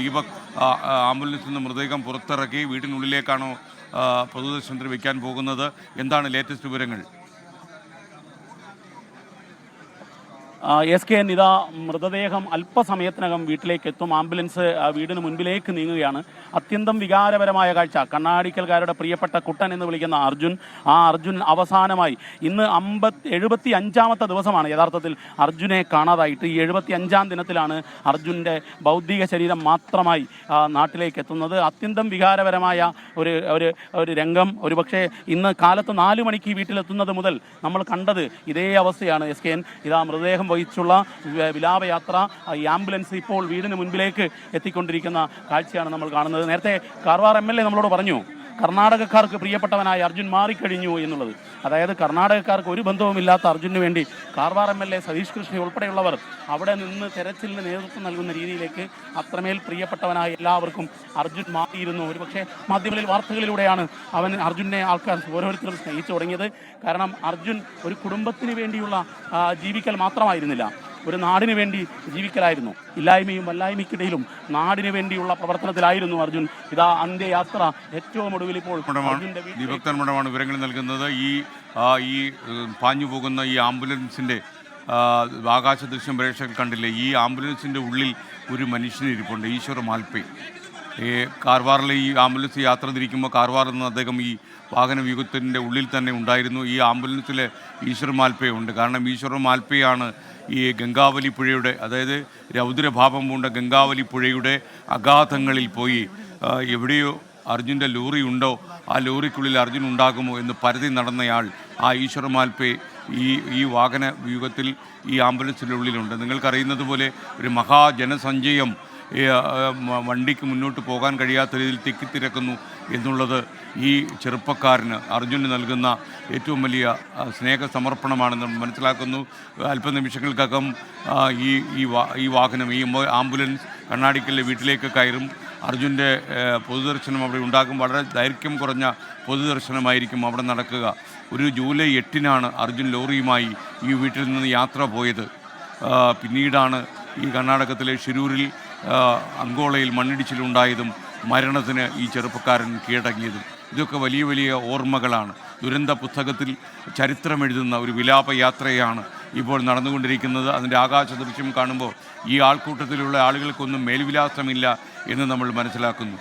ദീപക് ആംബുലൻസിൽ നിന്ന് മൃതദേഹം പുറത്തിറക്കി വീട്ടിനുള്ളിലേക്കാണോ പൊതുദർശനത്തിന് വയ്ക്കാൻ പോകുന്നത്? എന്താണ് ലേറ്റസ്റ്റ് വിവരങ്ങൾ? SKN ഇതാ മൃതദേഹം അല്പസമയത്തിനകം വീട്ടിലേക്ക് എത്തും. ആംബുലൻസ് വീടിന് മുൻപിലേക്ക് നീങ്ങുകയാണ്. അത്യന്തം വികാരപരമായ കാഴ്ച. കണ്ണാടിക്കൽക്കാരുടെ പ്രിയപ്പെട്ട കുട്ടൻ എന്ന് വിളിക്കുന്ന അർജുൻ, ആ അർജുൻ അവസാനമായി ഇന്ന് 75ാമത്തെ ദിവസമാണ് യഥാർത്ഥത്തിൽ അർജുനെ കാണാതായിട്ട്. ഈ 75ാം ദിനത്തിലാണ് അർജുൻ്റെ ഭൗതിക ശരീരം മാത്രമായി നാട്ടിലേക്ക് എത്തുന്നത്. അത്യന്തം വികാരപരമായ ഒരു രംഗം. ഒരുപക്ഷെ ഇന്ന് കാലത്ത് 4 മണിക്ക് വീട്ടിലെത്തുന്നത് മുതൽ നമ്മൾ കണ്ടത് ഇതേ അവസ്ഥയാണ്. SKN ഇതാ മൃതദേഹം വഹിച്ചുള്ള വിലാപയാത്ര, ഈ ആംബുലൻസ് ഇപ്പോൾ വീടിന് മുൻപിലേക്ക് എത്തിക്കൊണ്ടിരിക്കുന്ന കാഴ്ചയാണ് നമ്മൾ കാണുന്നത്. നേരത്തെ കാർവാർ MLA നമ്മളോട് പറഞ്ഞു കർണാടകക്കാർക്ക് പ്രിയപ്പെട്ടവനായ അർജുൻ മാറിക്കഴിഞ്ഞു എന്നുള്ളത്. അതായത് കർണാടകക്കാർക്ക് ഒരു ബന്ധവുമില്ലാത്ത അർജുനു വേണ്ടി കാർവാർ MLA സതീഷ് കൃഷ്ണ ഉൾപ്പെടെയുള്ളവർ അവിടെ നിന്ന് തെരച്ചിലിന് നേതൃത്വം നൽകുന്ന രീതിയിലേക്ക് അത്രമേൽ പ്രിയപ്പെട്ടവനായ എല്ലാവർക്കും അർജുൻ മാറിയിരുന്നു. ഒരുപക്ഷെ മാധ്യമങ്ങളിൽ വാർത്തകളിലൂടെയാണ് അർജുനെ ആൾക്കാർ ഓരോരുത്തരും സ്നേഹിച്ചു തുടങ്ങിയത്. കാരണം അർജുൻ ഒരു കുടുംബത്തിന് വേണ്ടിയുള്ള ജീവിക്കൽ മാത്രമായിരുന്നില്ല, ഒരു നാടിന് വേണ്ടി ജീവിക്കലായിരുന്നു. ഇല്ലായ്മയും വല്ലായ്മയ്ക്കിടയിലും നാടിന് വേണ്ടിയുള്ള പ്രവർത്തനത്തിലായിരുന്നു അർജുൻ. ഇതാ അന്ത്യയാത്ര ഏറ്റവും ഒടുവിൽ ഇപ്പോൾ ദീപക്തന്മടമാണ് വിവരങ്ങൾ നൽകുന്നത്. ഈ പാഞ്ഞു പോകുന്ന ഈ ആംബുലൻസിൻ്റെ ആകാശ ദൃശ്യം പ്രേക്ഷകർ കണ്ടില്ലേ? ഈ ആംബുലൻസിൻ്റെ ഉള്ളിൽ ഒരു മനുഷ്യനിരിപ്പുണ്ട്, ഈശ്വർ മാൽപ്പേ. കാർവാറിലെ ഈ ആംബുലൻസ് യാത്ര തിരിക്കുമ്പോൾ കാർവാറിൽ നിന്ന് അദ്ദേഹം ഈ വാഹനവ്യൂഹത്തിൻ്റെ ഉള്ളിൽ തന്നെ ഉണ്ടായിരുന്നു. ഈ ആംബുലൻസിൽ ഈശ്വർ മാൽപ്പേ ഉണ്ട്. കാരണം ഈശ്വർ മാൽപ്പയാണ് ഈ ഗംഗാവലി പുഴയുടെ, അതായത് രൗദ്രഭാവം പൂണ്ട ഗംഗാവലി പുഴയുടെ അഗാധങ്ങളിൽ പോയി എവിടെയോ അർജുൻ്റെ ലോറി ഉണ്ടോ, ആ ലോറിക്കുള്ളിൽ അർജുൻ ഉണ്ടാകുമോ എന്ന് പരതി നടന്നയാൾ ആ ഈശ്വർ മാൽപ്പേ ഈ വാഹന വ്യൂഹത്തിൽ ഈ ആംബുലൻസിൻ്റെ ഉള്ളിലുണ്ട്. നിങ്ങൾക്കറിയുന്നത് പോലെ ഒരു മഹാജനസഞ്ചയം വണ്ടിക്ക് മുന്നോട്ട് പോകാൻ കഴിയാത്ത രീതിയിൽ തിക്കിത്തിരക്കുന്നു എന്നുള്ളത് ഈ ചെറുപ്പക്കാരന് അർജുന് നൽകുന്ന ഏറ്റവും വലിയ സ്നേഹസമർപ്പണമാണെന്ന് മനസ്സിലാക്കുന്നു. അല്പനിമിഷങ്ങൾക്കകം ഈ വാഹനം, ഈ ആംബുലൻസ് കണ്ണാടിക്കലിലെ വീട്ടിലേക്ക് കയറും. അർജുൻ്റെ പൊതുദർശനം അവിടെ ഉണ്ടാകും. വളരെ ദൈർഘ്യം കുറഞ്ഞ പൊതുദർശനമായിരിക്കും അവിടെ നടക്കുക. ഒരു ജൂലൈ 8-നാണ് അർജുൻ ലോറിയുമായി ഈ വീട്ടിൽ നിന്ന് യാത്ര പോയത്. പിന്നീടാണ് ഈ കർണാടകത്തിലെ ഷിരൂരിൽ അങ്കോളയിൽ മണ്ണിടിച്ചിലുണ്ടായതും മരണത്തിന് ഈ ചെറുപ്പക്കാരൻ കീഴടങ്ങിയതും. ഇതൊക്കെ വലിയ വലിയ ഓർമ്മകളാണ്. ദുരന്ത പുസ്തകത്തിൽ ചരിത്രമെഴുതുന്ന ഒരു വിലാപയാത്രയാണ് ഇപ്പോൾ നടന്നുകൊണ്ടിരിക്കുന്നത്. അതിൻ്റെ ആകാശ ദൃശ്യം കാണുമ്പോൾ ഈ ആൾക്കൂട്ടത്തിലുള്ള ആളുകൾക്കൊന്നും മേൽവിലാസമില്ല എന്ന് നമ്മൾ മനസ്സിലാക്കുന്നു.